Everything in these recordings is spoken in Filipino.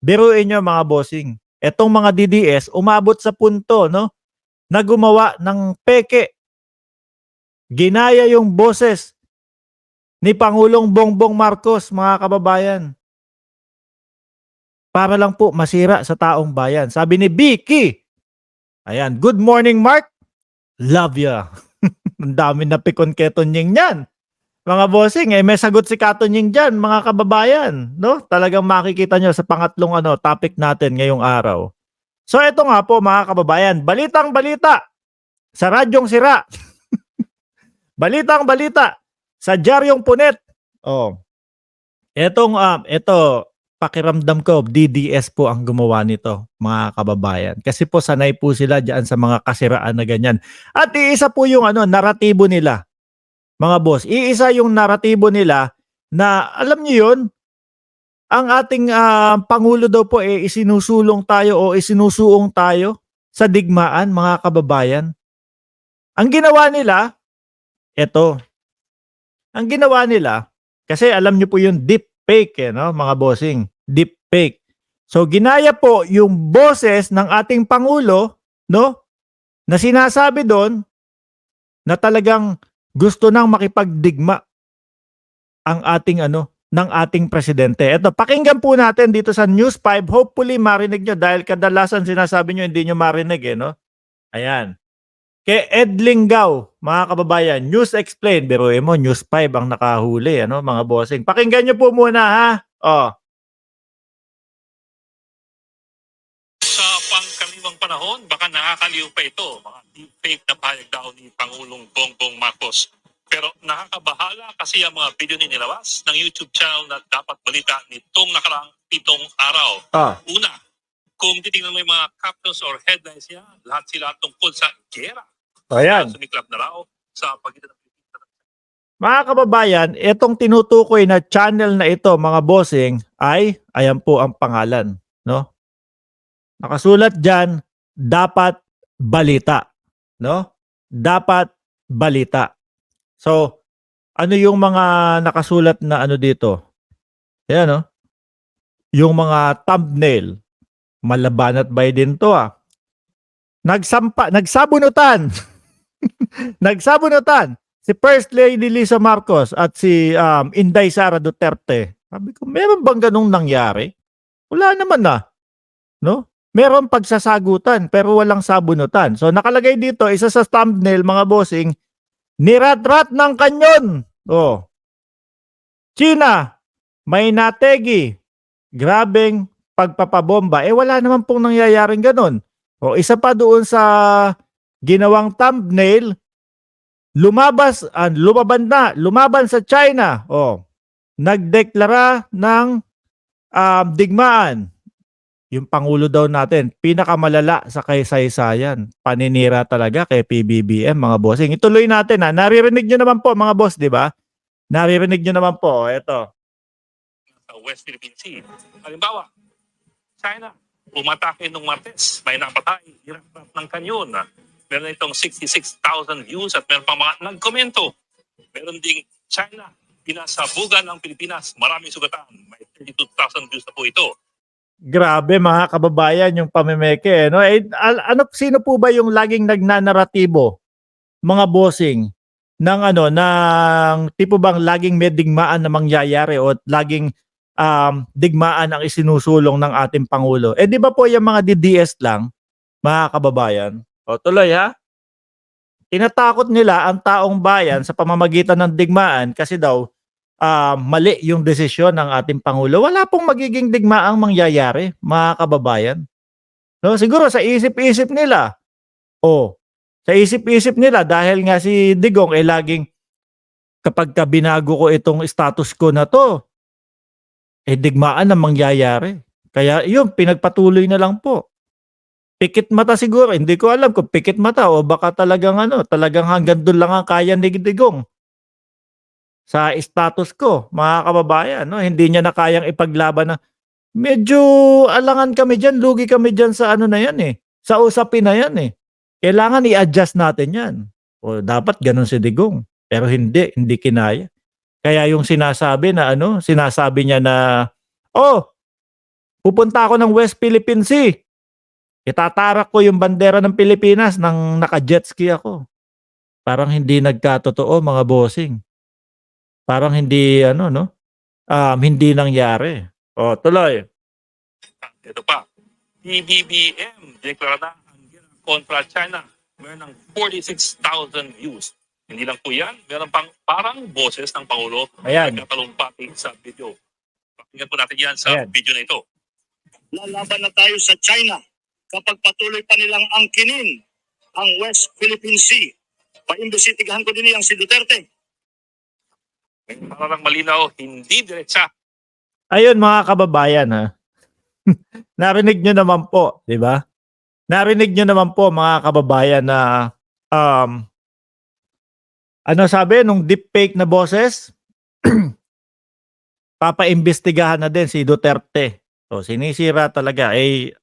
Biruin niyo mga bossing, etong mga DDS umabot sa punto, no, na gumawa ng peke. Ginaya yung boses ni Pangulong Bongbong Marcos, mga kababayan, para lang po masira sa taong bayan. Sabi ni Vicky, ayan, "Good morning, Mark. Love ya." Ang dami na pikon kay Tunying niyan. Mga bossing, may sagot si Katunying diyan, mga kababayan, no? Talagang makikita nyo sa pangatlong topic natin ngayong araw. So ito nga po mga kababayan, balitang-balita sa Radyong Sira. Balitang-balita sa Diaryong Punet. Oh, ito pakiramdam ko DDS po ang gumawa nito, mga kababayan. Kasi po sanay po sila diyan sa mga kasiraan na ganyan. At iisa po yung naratibo nila. Mga boss, iisa yung naratibo nila na alam niyo yun, ang ating Pangulo daw po isinusulong tayo o isinusuong tayo sa digmaan, mga kababayan. Ang ginawa nila, eto, ang ginawa nila, kasi alam niyo po yung deep fake, no, mga bossing, deep fake. So ginaya po yung boses ng ating Pangulo, no, na sinasabi doon na talagang gusto nang makipagdigma ang ating ng ating presidente. Ito, pakinggan po natin dito sa News 5. Hopefully marinig nyo dahil kadalasan sinasabi nyo hindi nyo marinig no? Ayan. Kay Ed Lingaw, mga kababayan, News Explain. Biruin mo, News 5 ang nakahuli, mga bossing. Pakinggan nyo po muna, ha? Oh. Sa pangkaraniwang panahon, baka nakakaliw pa ito. Mga deepfake na pahayag daw ni Pangulong Bongbong Marcos. Pero nakakabahala kasi ang mga video nilabas ng YouTube channel na dapat balita nitong nakaraang 7 araw. Una, kung titingnan mo yung mga captions or headlines niya, lahat sila tungkol sa gera. Ayan. Sumiklap na raw sa pagitan ng Pilipinas. Mga kababayan, itong tinutukoy na channel na ito, mga bossing, ay, ayan po ang pangalan. No? Nakasulat dyan, dapat balita. No? Dapat balita. So, ano yung mga nakasulat na dito? Ayan, no? Yung mga thumbnail. Malabanat Biden to nagsabunutan. Nagsabunutan si First Lady Lisa Marcos at si Inday Sara Duterte. Sabi ko, meron bang ganung nangyari? Wala naman no? Meron pagsasagutan pero walang sabunutan. So nakalagay dito, isa sa thumbnail, mga bossing, nirat-rat ng kanyon. Oh. China, may nategi. Grabeng pagpapabomba. Wala naman pong nangyayaring ganun. O isa pa doon sa ginawang thumbnail, lumaban sa China. O, nagdeklara ng digmaan. Yung Pangulo daw natin, pinakamalala sa kaysaysayan. Paninira talaga kay PBBM, mga bossing. Ituloy natin naririnig nyo naman po, mga boss, di ba? Naririnig nyo naman po. Ito. West Philippine Sea. Halimbawa, China, umatake nung Martes, may napatay, nirat-rat ng kanyon. Meron itong 66,000 views at meron pang mga nagkomento. Meron ding China, pinasabugan ng Pilipinas, maraming sugatan. May 32,000 views na po ito. Grabe, mga kababayan, yung pamemeke. No? Sino po ba yung laging nagnanaratibo, mga bossing, ng ng tipo bang laging may digmaan na mangyayari o laging digmaan ang isinusulong ng ating Pangulo? Di ba po yung mga DDS lang, mga kababayan? O tuloy ha? Tinatakot nila ang taong bayan sa pamamagitan ng digmaan kasi daw mali yung desisyon ng ating Pangulo. Wala pong magiging digmaang mangyayari, mga kababayan. No, siguro sa isip-isip nila. Sa isip-isip nila dahil nga si Digong laging kapag binago ko itong status ko na to, digmaan na mangyayari. Kaya yun, pinagpatuloy na lang po. Pikit mata siguro. Hindi ko alam kung pikit mata o baka talagang talagang hanggang doon lang ang kaya ni Digong. Sa status ko, mga kababayan, no? Hindi niya na kayang ipaglaban na medyo alangan kami diyan, lugi kami diyan sa na yan sa usapin na yan Kailangan i-adjust natin yan. O dapat ganun si Digong. Pero hindi kinaya. Kaya yung sinasabi na sinasabi niya na, Pupunta ako ng West Philippine Sea. Itatarak ko yung bandera ng Pilipinas nang naka-jet ski ako. Parang hindi nagkatotoo mga bossing. Parang hindi ano 'no, hindi nangyari. O tuloy. Ito pa, PBBM deklarada ang gera kontra China. Meron ng 46,000 views. Hindi lang po yan, meron pang parang boses ng Pangulo Ayan. nagkatalumpati sa video. Pakinggan po natin yan sa Ayan. video na ito. Lalaban na tayo sa China kapag patuloy pa nilang angkinin ang West Philippine Sea. Paimbestigahan ko din yang si Duterte. Para lang malinaw, hindi diretsa. Ayun mga kababayan ha. Narinig nyo naman po, di ba? Narinig nyo naman po mga kababayan na ano sabi nung deepfake na boses? Papaimbestigahan na din si Duterte. So sinisira talaga.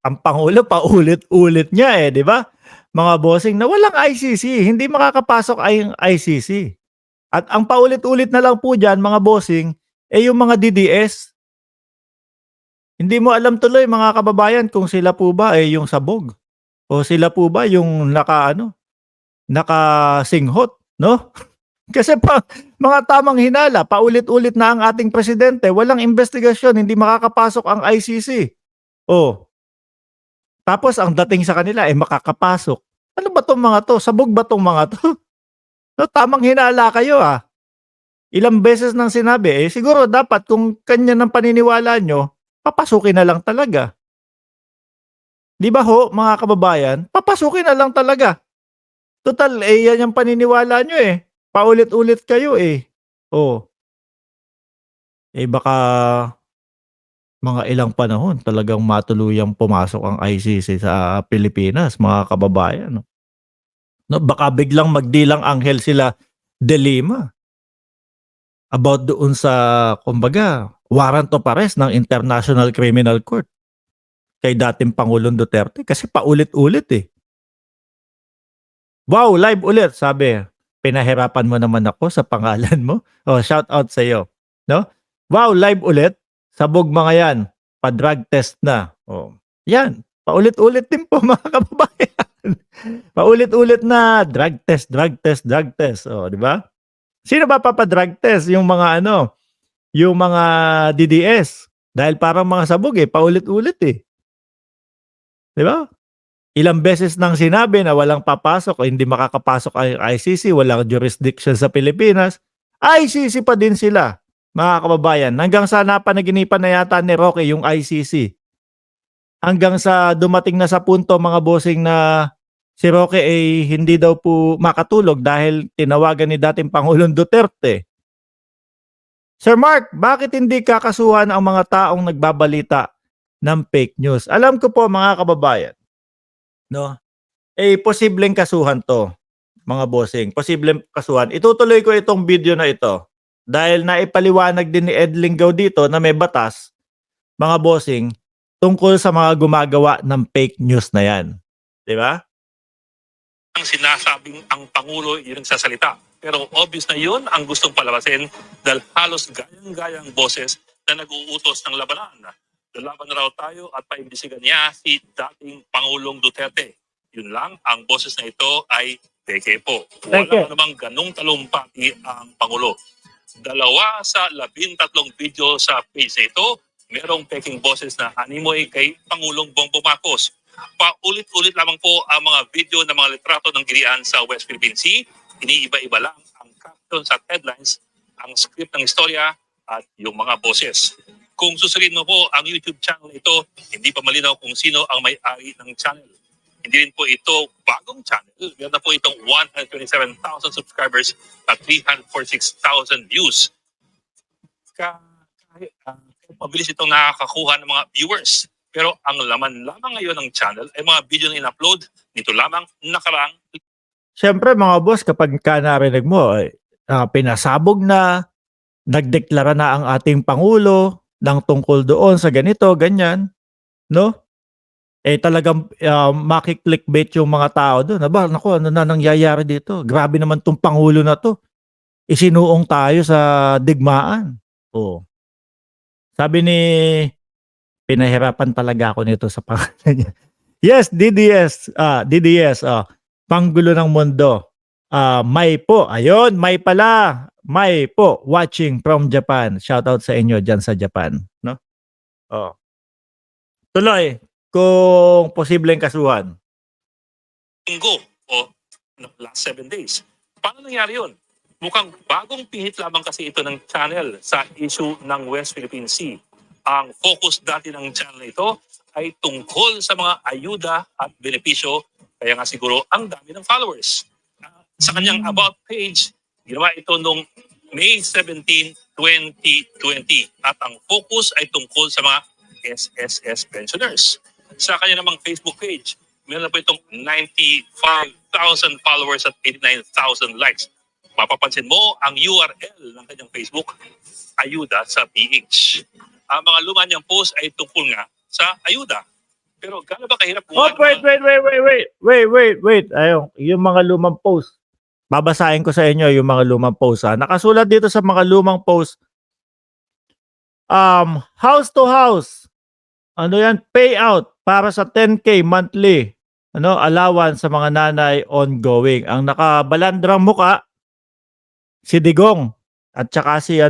Ang Pangulo paulit-ulit niya di ba? Mga bossing na walang ICC, hindi makakapasok ang ICC. At ang paulit-ulit na lang po dyan, mga bossing, yung mga DDS. Hindi mo alam tuloy mga kababayan kung sila po ba yung sabog o sila po ba yung nakasinghot, no? Kasi mga tamang hinala, paulit-ulit na ang ating presidente, walang investigasyon, hindi makakapasok ang ICC. Tapos ang dating sa kanila makakapasok. Ano ba tong mga to? Sabog ba tong mga to? No, tamang hinala kayo Ilang beses nang sinabi, siguro dapat kung kanya ng paniniwala nyo, papasukin na lang talaga. Di ba ho, mga kababayan? Papasukin na lang talaga. Total, yan yung paniniwala nyo Paulit-ulit kayo baka mga ilang panahon talagang matuluyang pumasok ang ICC sa Pilipinas, mga kababayan. No, baka biglang magdilang anghel sila De Lima about doon sa, kumbaga, warrant of arrest ng International Criminal Court kay dating Pangulong Duterte kasi paulit-ulit Wow, live ulit, sabi. Pinahirapan mo naman ako sa pangalan mo. Shout out sa iyo. No? Wow, live ulit. Sabog mga yan. Pa-drug test na. Yan. Paulit-ulit din po mga kababayan. Paulit-ulit na drug test, drug test, drug test. Di ba? Sino ba papadrug test? Yung mga yung mga DDS. Dahil parang mga sabog paulit-ulit Di ba? Ilang beses nang sinabi na walang papasok o hindi makakapasok ang ICC, walang jurisdiction sa Pilipinas, ICC pa din sila, mga kababayan. Hanggang sa napanaginipan na yata ni Roque yung ICC. Hanggang sa dumating na sa punto, mga bossing, na si Roque hindi daw po makatulog dahil tinawagan ni dating Pangulong Duterte. Sir Mark, bakit hindi kakasuhan ang mga taong nagbabalita ng fake news? Alam ko po mga kababayan, no? Posibleng kasuhan to, mga bossing. Posibleng kasuhan. Itutuloy ko itong video na ito dahil naipaliwanag din ni Ed Lingaw dito na may batas, mga bossing, tungkol sa mga gumagawa ng fake news na yan. Di ba? Ang sinasabing ang Pangulo yun ang sasalita. Pero obvious na yun ang gustong palabasin dahil halos gayang-gayang boses na nag-uutos ng labanan. Lalaban na raw tayo at paimbisigan niya si dating Pangulong Duterte. Yun lang, ang boses na ito ay peke po. Wala namang ganong talumpati ang Pangulo. 2 sa 13 video sa page na ito, merong peking boses na animoy kay Pangulong Bongbong Marcos. Paulit-ulit lamang po ang mga video ng mga litrato ng girian sa West Philippine Sea. Iniiba-iba lang ang captions at headlines, ang script ng istorya at yung mga boses. Kung susunod mo po ang YouTube channel na ito, hindi pa malinaw kung sino ang may-ari ng channel. Hindi rin po ito bagong channel. Meron na po itong 127,000 subscribers at 346,000 views. Mabilis itong nakakakuha ng mga viewers. Pero ang laman lamang ngayon ng channel ay mga video na in-upload nito lamang nakarang. Siyempre mga boss, kapag narinig mo, pinasabog na, nagdeklara na ang ating Pangulo ng tungkol doon sa ganito, ganyan, no? Talagang makiklickbait yung mga tao doon. Naku, ano na nangyayari dito? Grabe naman tong Pangulo na to. Isinuong tayo sa digmaan. Sabi ni Pinahirapan talaga ako nito sa pangalan niya. Yes, DDS, DDS, Panggulo ng Mundo. May po, ayun, May pala. May po, watching from Japan. Shoutout sa inyo dyan sa Japan. No? Oh. Tuloy, kung posibleng kasuhan. linggo o last 7 days. Paano nangyari yun? Mukhang bagong pihit lamang kasi ito ng channel sa issue ng West Philippine Sea. Ang focus dati ng channel na ito ay tungkol sa mga ayuda at benepisyo, kaya nga siguro ang dami ng followers. Sa kanyang about page, ginawa ito noong May 17, 2020 at ang focus ay tungkol sa mga SSS pensioners. Sa kanya namang Facebook page, meron na po itong 95,000 followers at 89,000 likes. Mapapansin mo ang URL ng kanyang Facebook, Ayuda sa PH. Ang mga luma niyang post ay tungkol nga sa ayuda. Pero gaano ba kahirap Oh, wait. Ayun, yung mga lumang post. Babasahin ko sa inyo yung mga lumang post. Nakasulat dito sa mga lumang post, house to house. Ano yan? Payout para sa 10K monthly. Allowance sa mga nanay ongoing. Ang nakabalandrang muka, si Digong. At saka si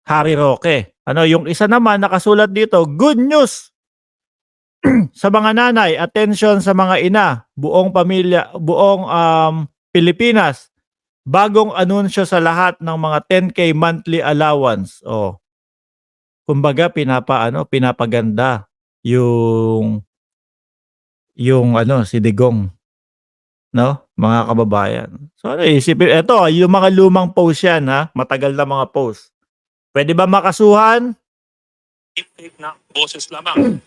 Harry Roque. Yung isa naman nakasulat dito, good news sa mga nanay, attention sa mga ina, buong pamilya, buong Pilipinas. Bagong anunsyo sa lahat ng mga 10K monthly allowance. Kumbaga pinapaganda yung si Digong, no? Mga kababayan. So isipin, eto, yung mga lumang post yan, matagal na mga post. Pwede ba makasuhan? deepfake na boses lamang.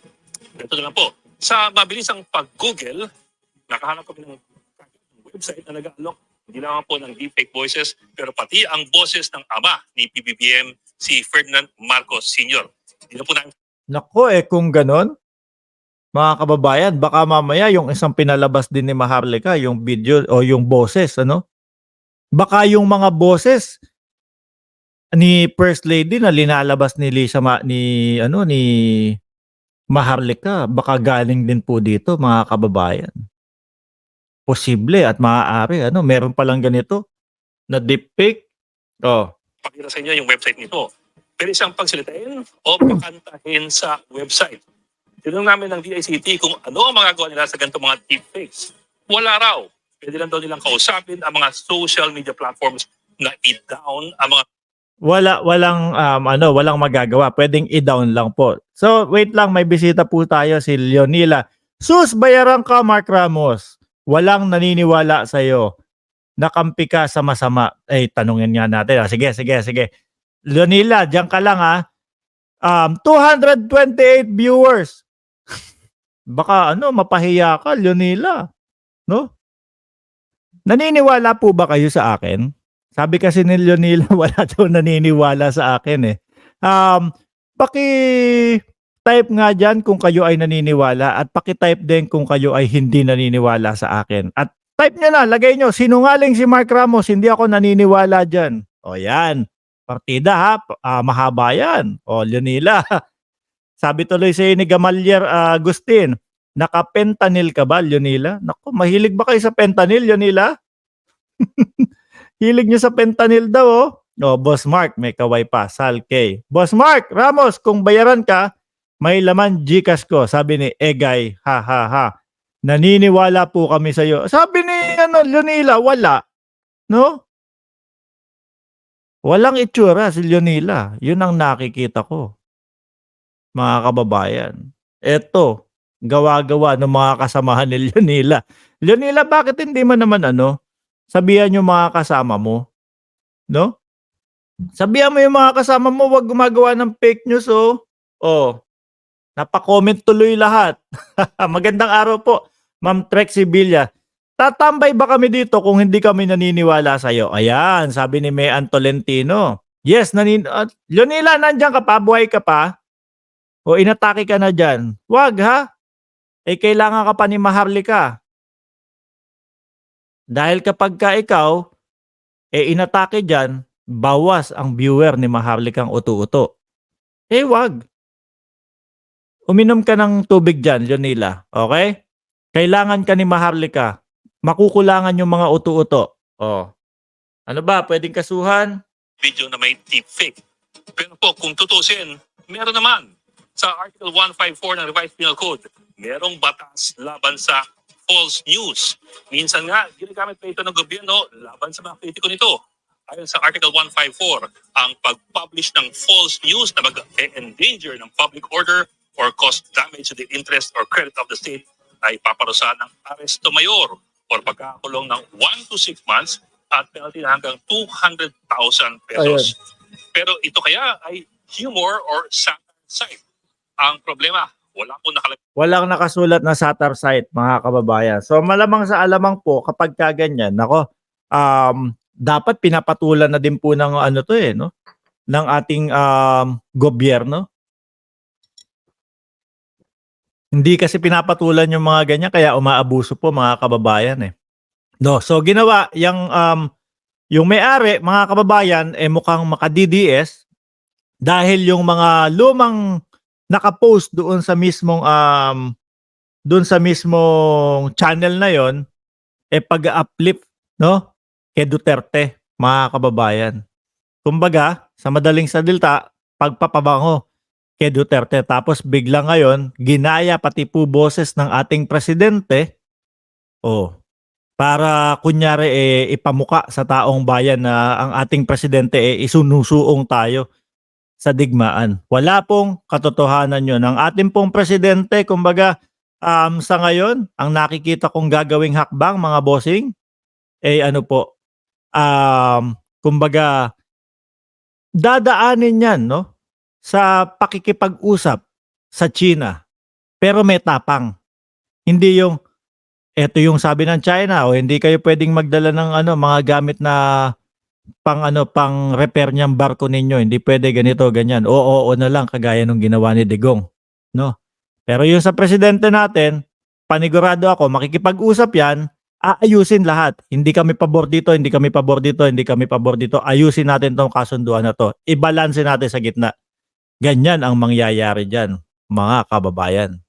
Ito na lang po. Sa mabilisang pag-Google, nakahanap kami ng website na nag-aalok hindi lang po ng deepfake voices, pero pati ang boses ng ama ni PBBM, si Ferdinand Marcos Sr. Hindi na po namin Nako, kung ganon, mga kababayan, baka mamaya yung isang pinalabas din ni Maharlika, yung video o yung boses, baka yung mga boses ni First Lady na linalabas ni ni Maharlika, baka galing din po dito, mga kababayan. Posible at maaari, meron palang ganito na deepfake. pakita sa inyo yung website nito. Pwede siyang pagsalitain o pakantahin sa website. Tinanong namin ng DICT kung ano ang magagawa nila sa ganitong mga deepfakes. Wala raw. Pwede lang daw nilang kausapin ang mga social media platforms na i-down ang mga walang magagawa. Pwedeng i-down lang po. So, wait lang, may bisita po tayo, si Leonila. Sus, bayaran ka, Mark Ramos. Walang naniniwala sa'yo. Nakampi ka sa masama. Tanungin nga natin. Sige. Leonila, diyan ka lang 228 viewers. Baka mapahiya ka, Leonila. No? Naniniwala po ba kayo sa akin? Sabi kasi ni Leonila, wala daw naniniwala sa akin Paki-type nga dyan kung kayo ay naniniwala at paki-type din kung kayo ay hindi naniniwala sa akin. At type nyo na, lagay nyo, sinungaling si Mark Ramos, hindi ako naniniwala dyan. O yan, partida mahaba yan. O Leonila, sabi tuloy sa'yo ni Gamalier Agustin, naka-fentanyl ka ba, Leonila? Naku, mahilig ba kayo sa fentanyl, Leonila? Hilig nyo sa fentanyl daw, Boss Mark, may kaway pa, Sal K. Boss Mark, Ramos, kung bayaran ka, may laman Gcash ko, sabi ni Egay, ha. Naniniwala po kami sa iyo. Sabi ni Leonila, wala. No? Walang itsura si Leonila. Yun ang nakikita ko. Mga kababayan. Eto, gawa-gawa ng mga kasamahan ni Leonila. Leonila, bakit hindi mo naman sabihan yung mga kasama mo? No? Sabihan mo yung mga kasama mo, wag gumagawa ng fake news, Napa-comment tuloy lahat. Magandang araw po, Ma'am Trexie Villa. Tatambay ba kami dito kung hindi kami naniniwala sa iyo? Ayan, sabi ni Mayan Tolentino. Yes, Leonila, nandiyan ka pa? Buhay ka pa? O inatake ka na dyan? Wag ha? Kailangan ka pa ni Maharlika. Dahil kapag ka ikaw, inatake dyan, bawas ang viewer ni Maharlikang uto-uto. Wag. Uminom ka ng tubig diyan, Jonila, okay? Kailangan ka ni Maharlika. Makukulangan yung mga uto-uto. Oh. Ano ba, pwedeng kasuhan? video na may deepfake. Pero po, kung tutusin, meron naman. Sa Article 154 ng Revised Penal Code, merong batas laban sa false news. Minsan nga, ginagamit pa ito ng gobyerno laban sa mga kritiko nito. Ayon sa Article 154, ang pag-publish ng false news na mag-endanger ng public order or cause damage to the interest or credit of the state ay paparusahan ng aresto mayor or pagkakakulong ng 1 to 6 months at penalty na hanggang 200,000 pesos. Pero ito kaya ay humor or satire. Ang problema, wala po nakalagay. Walang nakasulat na satire site, mga kababayan. So malamang sa alamang po, kapag kaganyan, nako, dapat pinapatulan na din po ng ano to no? Ng ating gobyerno. Hindi kasi pinapatulan yung mga ganyan, kaya umaabuso po, mga kababayan No, so ginawa yung may-ari, mga kababayan, mukhang maka-DDS dahil yung mga lumang naka-post doon sa mismong channel na yon pag-uplift no kay Duterte, mga kababayan. Kumbaga, sa madaling salita, pagpapabango kay Duterte. Tapos bigla ngayon, ginaya pati po boses ng ating presidente. Para kunyari ipamuka sa taong bayan na ang ating presidente isunusuong tayo sa digmaan. Wala pong katotohanan yun. Ang ating pong presidente, kumbaga, sa ngayon, ang nakikita kong gagawing hakbang, mga bossing, kumbaga, dadaanin yan, no? Sa pakikipag-usap sa China. Pero may tapang. Hindi yung eto yung sabi ng China hindi kayo pwedeng magdala ng mga gamit na pang repair niyang barko ninyo, hindi pwede ganito ganyan. Oo na lang kagaya nung ginawa ni Digong, no? Pero yung sa presidente natin, panigurado ako makikipag-usap yan, aayusin lahat. Hindi kami pabor dito, hindi kami pabor dito, hindi kami pabor dito. Ayusin natin tong kasunduan na to. I-balance natin sa gitna. Ganyan ang mangyayari diyan, mga kababayan.